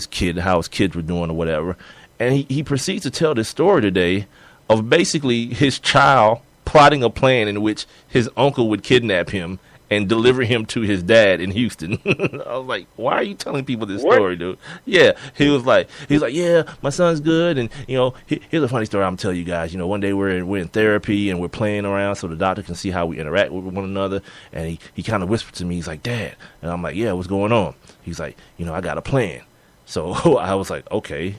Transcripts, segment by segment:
his kid, how his kids were doing or whatever. And he proceeds to tell this story today of basically his child plotting a plan in which his uncle would kidnap him and deliver him to his dad in Houston. I was like, why are you telling people this story, dude? Yeah, he was like, yeah, my son's good. And, here's a funny story I'm telling you guys. One day we're in therapy and we're playing around so the doctor can see how we interact with one another. And he kind of whispered to me, he's like, Dad. And I'm like, yeah, what's going on? He's like, I got a plan. So I was like, okay,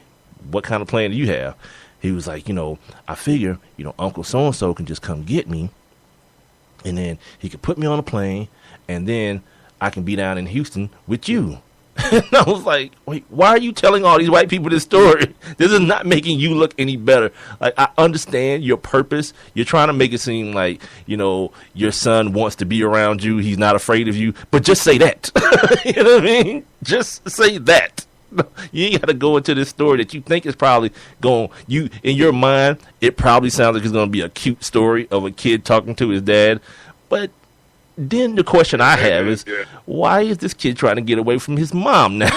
what kind of plan do you have? He was like, I figure, Uncle so-and-so can just come get me. And then he could put me on a plane, and then I can be down in Houston with you. And I was like, wait, why are you telling all these white people this story? This is not making you look any better. Like, I understand your purpose. You're trying to make it seem like, your son wants to be around you. He's not afraid of you. But just say that. You know what I mean? Just say that. You ain't got to go into this story that you think is probably in your mind, it probably sounds like it's going to be a cute story of a kid talking to his dad. But then the question I have is, why is this kid trying to get away from his mom now?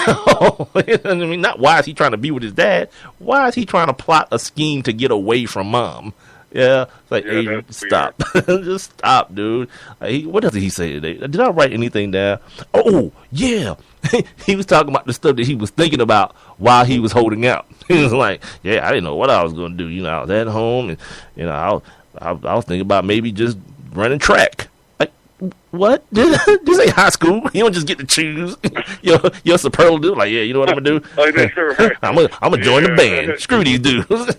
I mean, not why is he trying to be with his dad? Why is he trying to plot a scheme to get away from mom? Yeah, it's like, Adrian, stop. Just stop, dude. What else did he say today? Did I write anything down? Oh, yeah. He was talking about the stuff that he was thinking about while he was holding out. He was like, yeah, I didn't know what I was going to do. I was at home, and, I was thinking about maybe just running track. Like, what? This ain't high school. You don't just get to choose your superlative. Like, yeah, you know what I'm going to do? I'm going to join the band. Screw these dudes. What?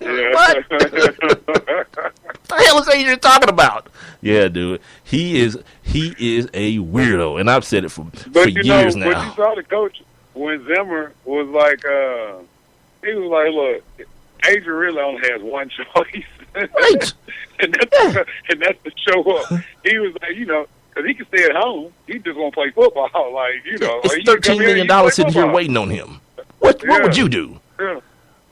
What the hell is Adrian talking about? Yeah, dude. He is a weirdo, and I've said it for years now. But you saw the coach when Zimmer was like, he was like, look, Adrian really only has one choice. Right. and that's to show up. He was like, because he can stay at home. He just want to play football. Like, it's $13 million sitting here waiting on him. What would you do?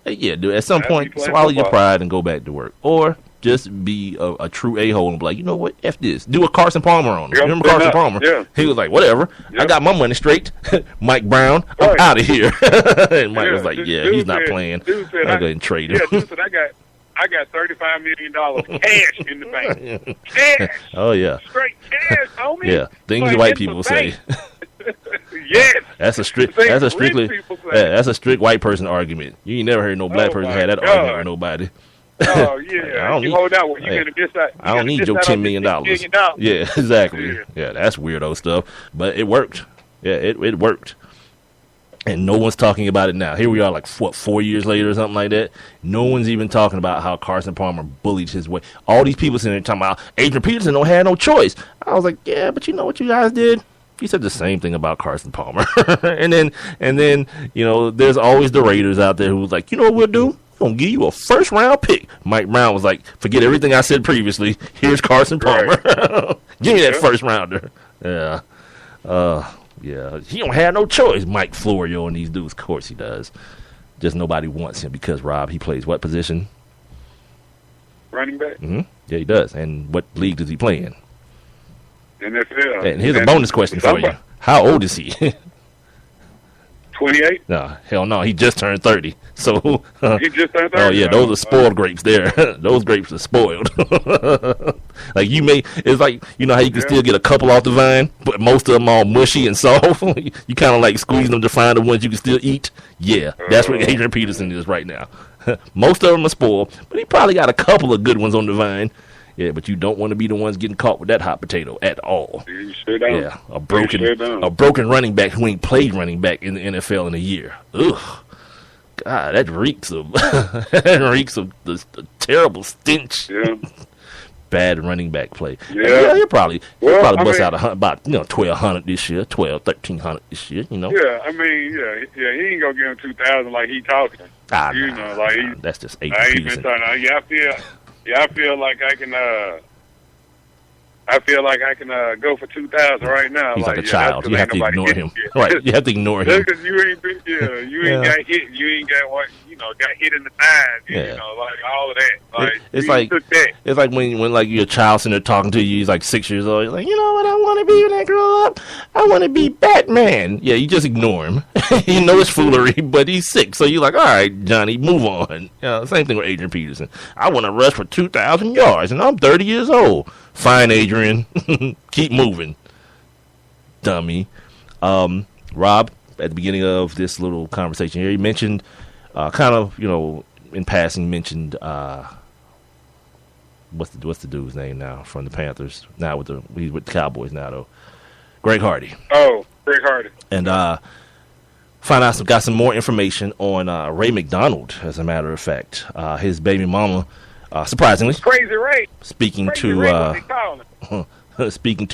Yeah, dude. At some point, swallow your pride and go back to work, or just be a true a-hole and be like, you know what, F this. Do a Carson Palmer on him. Remember Carson Palmer? Yeah. He was like, whatever. Yep. I got my money straight. Mike Brown, I'm out of here. And Mike was like, he's not playing. I'll go ahead and trade him. Yeah, dude said, I got $35 million cash in the bank. Cash. Oh, yeah. Straight cash, homie. Yeah, things white people say. Yes. That's a strict white person argument. You ain't never heard no black person have that argument with nobody. Oh, yeah. I don't need your $10 million. Yeah, exactly. Yeah, that's weirdo stuff. But it worked. Yeah, it worked. And no one's talking about it now. Here we are, like, 4 years later or something like that. No one's even talking about how Carson Palmer bullied his way. All these people sitting there talking about Adrian Peterson don't have no choice. I was like, yeah, but you know what you guys did? He said the same thing about Carson Palmer. and then, there's always the Raiders out there who was like, you know what we'll do? We're going to give you a first-round pick. Mike Brown was like, forget everything I said previously. Here's Carson Palmer. Right. Give me that first-rounder. Yeah. Yeah. He don't have no choice, Mike Florio and these dudes. Of course he does. Just nobody wants him because, Rob, he plays what position? Running back. Mm-hmm. Yeah, he does. And what league does he play in? NFL. And here's a bonus question for you. How old is he? 28? No, hell no. He just turned 30. So he just turned 30. Oh yeah, those are spoiled grapes there. Those grapes are spoiled. Like it's like, you know how you can still get a couple off the vine, but most of them all mushy and soft. You kind of like squeeze them to find the ones you can still eat. Yeah, that's what Adrian Peterson is right now. Most of them are spoiled, but he probably got a couple of good ones on the vine. Yeah, but you don't want to be the ones getting caught with that hot potato at all. You sure don't. Yeah, a broken running back who ain't played running back in the NFL in a year. Ugh, God, that reeks of the terrible stench. Yeah. Bad running back play. Yeah, he'll probably bust out about 1,200 this year, 1,300 this year. Yeah, I mean, he ain't gonna give him 2,000 like he talking. That's just Adrian Peterson. I feel like I can I feel like I can go for 2,000 right now. He's like a yeah, child. You have to ignore him. Right. You have to ignore him. Because you ain't been, you ain't got hit. You ain't got what, got hit in the thighs. Yeah. Like all of that. Like it's like took that. It's like when like your child's sitting there talking to you. He's like 6 years old. He's like, you know what I want to be when I grow up? I want to be Batman. Yeah, you just ignore him. You know it's foolery, but he's 6. So you're like, all right, Johnny, move on. Same thing with Adrian Peterson. I want to rush for 2,000 yards, and I'm 30 years old. Fine, Adrian. Keep moving, dummy. Rob, at the beginning of this little conversation here, you mentioned kind of, in passing, mentioned what's the dude's name now from the Panthers? Now he's with the Cowboys now though. Greg Hardy. Oh, Greg Hardy. And got some more information on Ray McDonald. As a matter of fact, his baby mama, surprisingly, Crazy Ray. Speaking to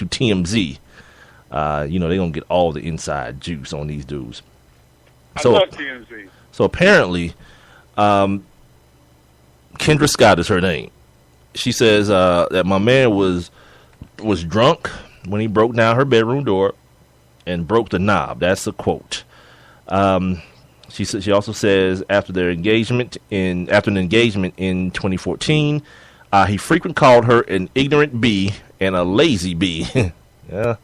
TMZ, they're gonna get all the inside juice on these dudes. I love TMZ. So apparently, Kendra Scott is her name. She says that my man was drunk when he broke down her bedroom door and broke the knob. That's a quote. She also says after an engagement in 2014, he frequently called her an ignorant bee and a lazy bee. Yeah,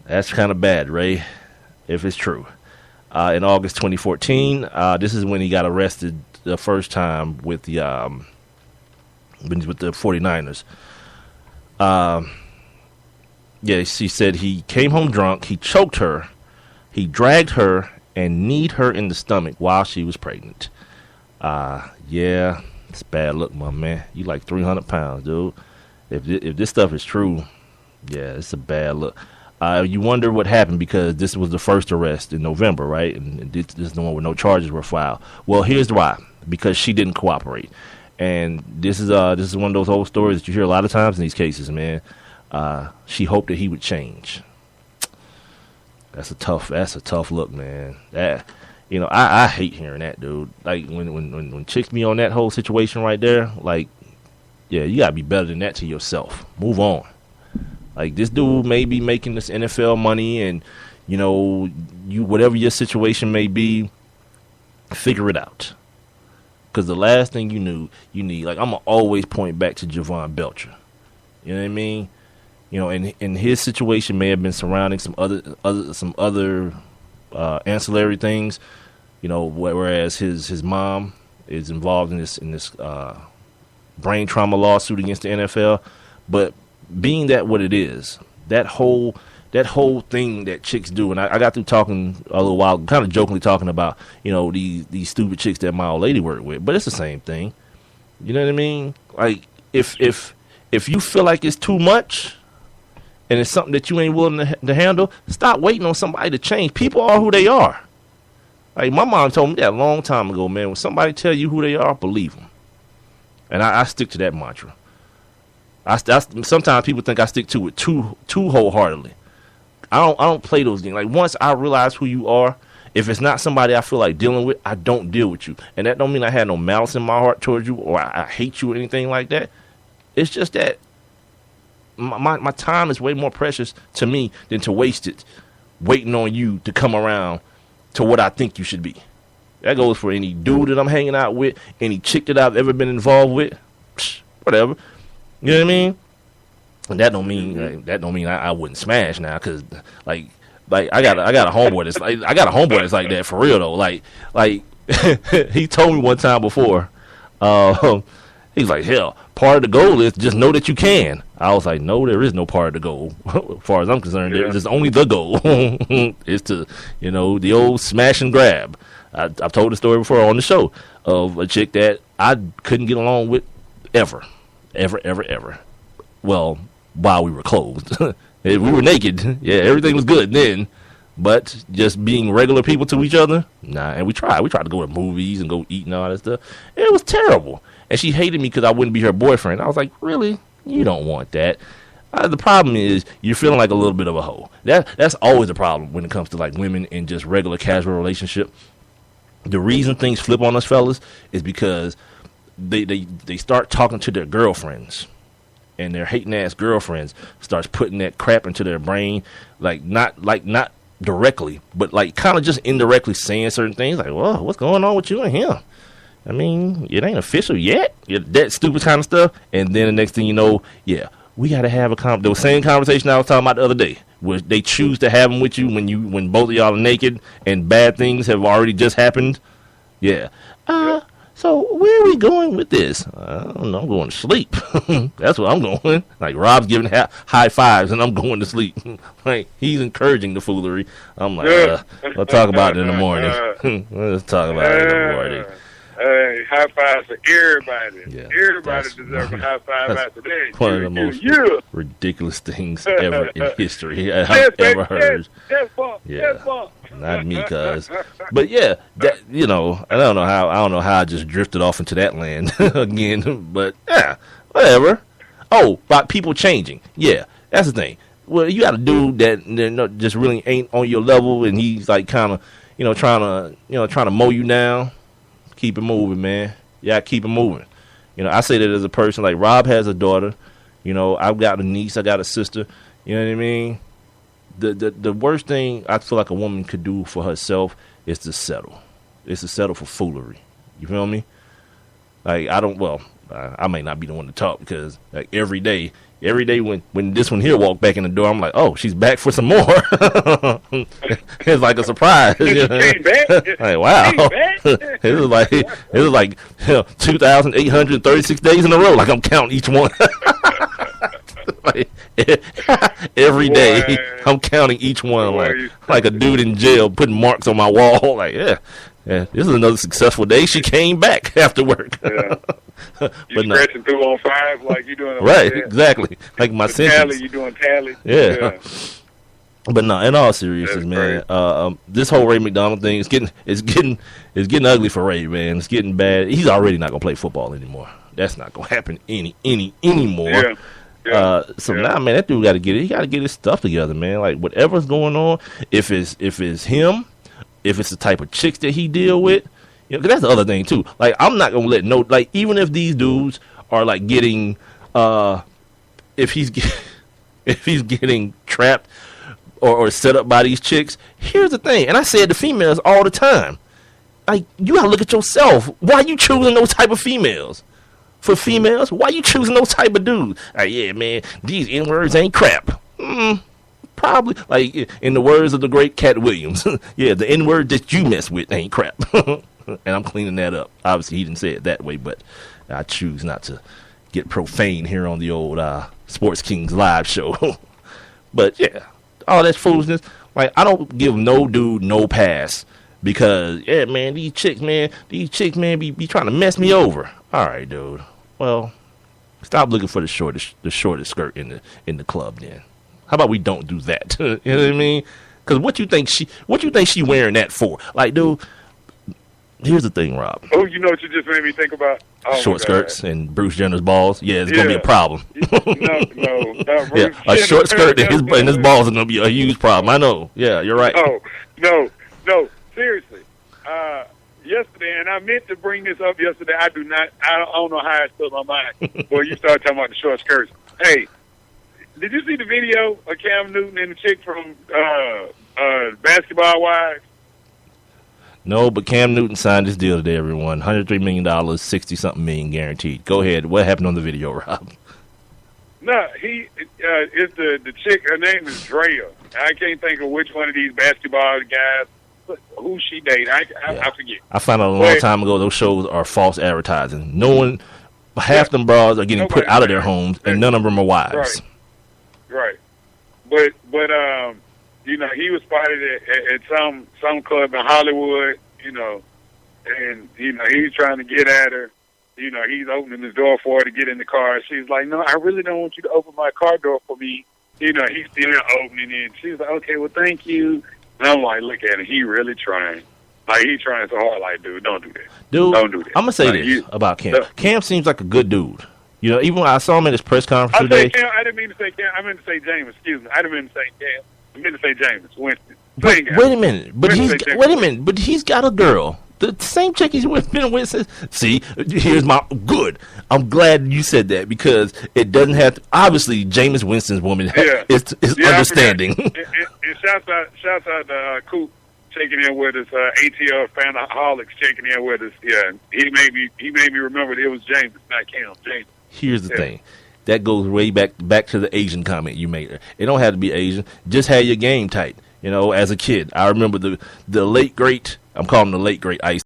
that's kind of bad, Ray, if it's true. In August 2014, this is when he got arrested the first time with the 49ers. She said he came home drunk, he choked her, he dragged her, and kneed her in the stomach while she was pregnant. It's bad luck, my man. You like 300 pounds, dude. If this stuff is true, yeah, it's a bad look. You wonder what happened because this was the first arrest in November, right? And this is the one where no charges were filed. Well, here's why. Because she didn't cooperate. And this is one of those old stories that you hear a lot of times in these cases, man. She hoped that he would change. That's a tough look, man. That, I hate hearing that, dude. Like when chicks be on that whole situation right there, like, yeah, you gotta be better than that to yourself. Move on. Like, this dude may be making this NFL money, and you whatever your situation may be, figure it out. Because the last thing you need, like, I'm gonna always point back to Javon Belcher. You know what I mean? And his situation may have been surrounding some other ancillary things. Whereas his mom is involved in this brain trauma lawsuit against the NFL, but being that what it is, that whole thing that chicks do, and I got through talking a little while, kind of jokingly talking about, these stupid chicks that my old lady worked with, but it's the same thing. You know what I mean? Like, if you feel like it's too much and it's something that you ain't willing to handle, stop waiting on somebody to change. People are who they are. Like, my mom told me that a long time ago, man. When somebody tell you who they are, believe them. And I stick to that mantra. Sometimes people think I stick to it too wholeheartedly. I don't play those games. Like, once I realize who you are, if it's not somebody I feel like dealing with, I don't deal with you. And that don't mean I had no malice in my heart towards you or I hate you or anything like that. It's just that my time is way more precious to me than to waste it waiting on you to come around to what I think you should be. That goes for any dude that I'm hanging out with, any chick that I've ever been involved with, whatever. You know what I mean? And that don't mean I wouldn't smash now, because like I got a homeboy that's like that for real though. Like he told me one time before, he's like, hell, part of the goal is just know that you can. I was like, no, there is no part of the goal. As far as I'm concerned, there's only the goal is to, the old smash and grab. I've told the story before on the show of a chick that I couldn't get along with ever. Well, while we were clothed. We were naked. Yeah, everything was good then. But just being regular people to each other, nah. And we tried to go to movies and go eat and all that stuff. It was terrible. And she hated me because I wouldn't be her boyfriend. I was like, really? You don't want that. The problem is you're feeling like a little bit of a hoe. That's always a problem when it comes to like women in just regular casual relationship. The reason things flip on us fellas is because they start talking to their girlfriends and their hating ass girlfriends starts putting that crap into their brain, not directly, but like kind of just indirectly saying certain things like, "Whoa, what's going on with you and him? I mean, it ain't official yet." That stupid kind of stuff, and then the next thing you know, yeah, we got to have the same conversation I was talking about the other day, where they choose to have them with you when both of y'all are naked and bad things have already just happened. Yeah. So where are we going with this? I don't know. I'm going to sleep. That's where I'm going. Like Rob's giving high fives, and I'm going to sleep. Like he's encouraging the foolery. I'm like, we'll talk about it in the morning. Let's talk about it in the morning. High fives for everybody. Yeah, everybody deserves a high five after that. One of the most ridiculous things ever in history I've ever heard. Yeah, not me, cuz. But yeah, that I don't know how I just drifted off into that land again. But yeah, whatever. Oh, about people changing. Yeah, that's the thing. Well, you got a dude that just really ain't on your level, and he's like kind of trying to mow you down. Keep it moving, man. Yeah, keep it moving. I say that as a person. Like Rob has a daughter. I've got a niece. I got a sister. You know what I mean? The worst thing I feel like a woman could do for herself is to settle. It's to settle for foolery. You feel me? Like I may not be the one to talk because like every day when this one here walked back in the door, I'm like, oh, she's back for some more. It's like a surprise. Came back. Like wow, it was like 2,836 days in a row. Like I'm counting each one. Like, every day I'm counting each one like a dude in jail putting marks on my wall. Like yeah, this is another successful day. She came back after work. Yeah. You scratching through on 5 like you doing right, exactly. Like my sentence. Tally, you doing tally. Yeah. But no, in all seriousness, man, this whole Ray McDonald thing is getting ugly for Ray, man. It's getting bad. He's already not gonna play football anymore. That's not gonna happen anymore. Yeah. Now, man, that dude got to get it. He got to get his stuff together, man. Like whatever's going on, if it's him, if it's the type of chicks that he deal with, cause that's the other thing too. Like I'm not gonna let even if these dudes are like getting, if he's getting trapped or set up by these chicks. Here's the thing, and I say it to females all the time. Like you gotta look at yourself. Why are you choosing those type of females? For females, why you choosing those type of dudes? Yeah, man, these N-words ain't crap. Probably, like in the words of the great Cat Williams, yeah, the N-word that you mess with ain't crap. And I'm cleaning that up. Obviously, he didn't say it that way, but I choose not to get profane here on the old Sports Kings live show. But yeah, all that foolishness. Like I don't give no dude no pass because yeah, man, these chicks, man, be trying to mess me over. All right, dude. Well, stop looking for the shortest skirt in the club. Then, how about we don't do that? You know what I mean? Because what you think she wearing that for? Like, dude. Here's the thing, Rob. Oh, you know what you just made me think about? Short skirts and Bruce Jenner's balls. Yeah, it's gonna be a problem. No, not Bruce yeah, a short skirt and his balls is gonna be a huge problem. I know. Yeah, you're right. Oh, no, seriously. Yesterday, and I meant to bring this up yesterday. I don't know how it slipped my mind. Well, you started talking about the short skirts. Hey, did you see the video of Cam Newton and the chick from Basketball Wives? No, but Cam Newton signed this deal today, everyone. $103 million, 60-something million guaranteed. Go ahead. What happened on the video, Rob? No, it's the chick. Her name is Drea. I can't think of which one of these basketball guys. Who she dated? I forget. I found out a long time ago those shows are false advertising. Half them bras are getting put out of their homes, and none of them are wives. Right. But he was spotted at some club in Hollywood, and he's trying to get at her. He's opening his door for her to get in the car. She's like, "No, I really don't want you to open my car door for me." He's still opening it. She's like, "Okay, well, thank you." And I'm like, look at him. He really trying. Like, he's trying so hard. Like, dude, don't do that. Dude, don't do that. I'm going to say this about Cam. Cam seems like a good dude. Even when I saw him at his press conference today. I didn't mean to say Cam. I meant to say James. Excuse me. I didn't mean to say Cam. I meant to say James. Winston. Wait a minute. But he's got a girl. The same chick he's been with since. See, here's my good. I'm glad you said that because it doesn't have to. Obviously, Jameis Winston's woman is understanding. And shouts out to Coop checking in with us. ATL Fanaholics checking in with us. Yeah, he made me remember that it was James, not Cam. James. Here's the thing. That goes way back to the Asian comment you made. It don't have to be Asian. Just have your game tight. You know, as a kid, I remember the late great. I'm calling him the late great Ice.